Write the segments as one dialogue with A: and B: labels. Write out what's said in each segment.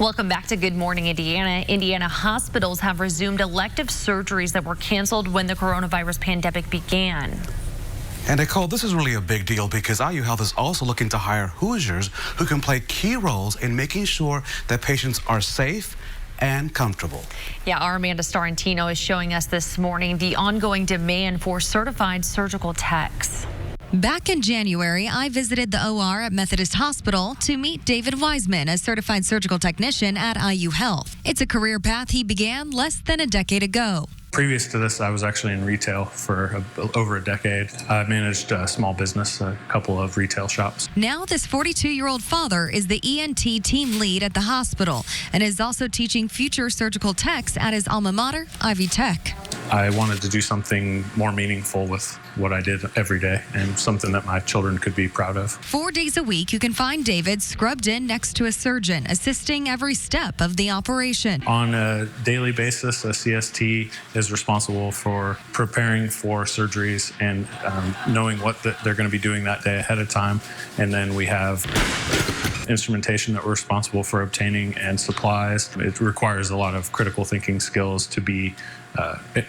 A: Welcome back to Good Morning Indiana. Indiana hospitals have resumed elective surgeries that were canceled when the coronavirus pandemic began.
B: And Nicole, this is really a big deal because IU Health is also looking to hire Hoosiers who can play key roles in making sure that patients are safe and comfortable.
A: Yeah, our Amanda Starantino is showing us this morning the ongoing demand for certified surgical techs.
C: Back in January, I visited the OR at Methodist Hospital to meet David Wiseman, a certified surgical technician at IU Health. It's a career path he began less than a decade ago.
D: Previous to this, I was actually in retail for over a decade. I managed a small business, a couple of retail shops.
C: Now this 42-year-old father is the ENT team lead at the hospital and is also teaching future surgical techs at his alma mater, Ivy Tech.
D: I wanted to do something more meaningful with what I did every day and something that my children could be proud of.
C: 4 days a week, you can find David scrubbed in next to a surgeon, assisting every step of the operation.
D: On a daily basis, a CST is responsible for preparing for surgeries and knowing what they're going to be doing that day ahead of time. And then we have instrumentation that we're responsible for obtaining and supplies. It requires a lot of critical thinking skills to be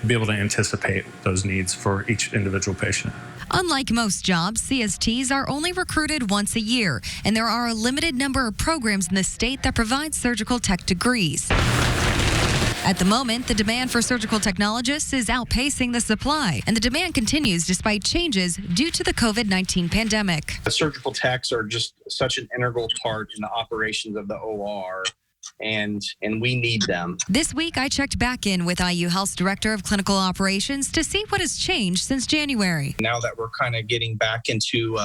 D: able to anticipate those needs for each individual patient.
C: Unlike most jobs, CSTs are only recruited once a year, and there are a limited number of programs in the state that provide surgical tech degrees. At the moment, the demand for surgical technologists is outpacing the supply, and the demand continues despite changes due to the COVID-19 pandemic.
E: The surgical techs are just such an integral part in the operations of the OR, and we need them.
C: This week, I checked back in with IU Health's Director of Clinical Operations to see what has changed since January.
E: Now that we're kind of getting back into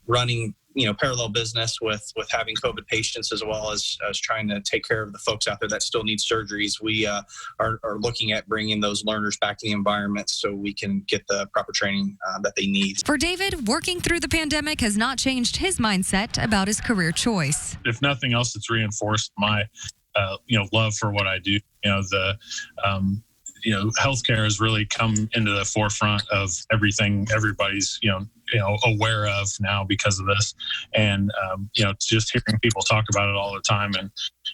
E: running parallel business with having COVID patients as well as trying to take care of the folks out there that still need surgeries, we are looking at bringing those learners back to the environment so we can get the proper training that they need.
C: For David, working through the pandemic has not changed his mindset about his career choice.
F: If nothing else, it's reinforced my love for what I do. Healthcare has really come into the forefront of everything everybody's, aware of now because of this. And, just hearing people talk about it all the time and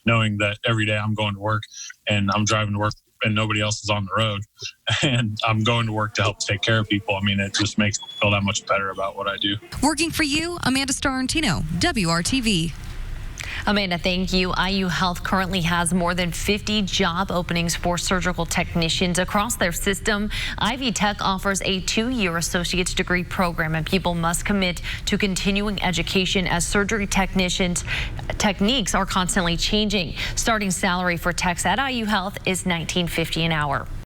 F: knowing that every day I'm going to work and I'm driving to work and nobody else is on the road and I'm going to work to help take care of people. I mean, it just makes me feel that much better about what I do.
C: Working for you, Amanda Starantino, WRTV.
A: Amanda, thank you. IU Health currently has more than 50 job openings for surgical technicians across their system. Ivy Tech offers a 2-year associate's degree program, and people must commit to continuing education as surgery techniques are constantly changing. Starting salary for techs at IU Health is $19.50 an hour.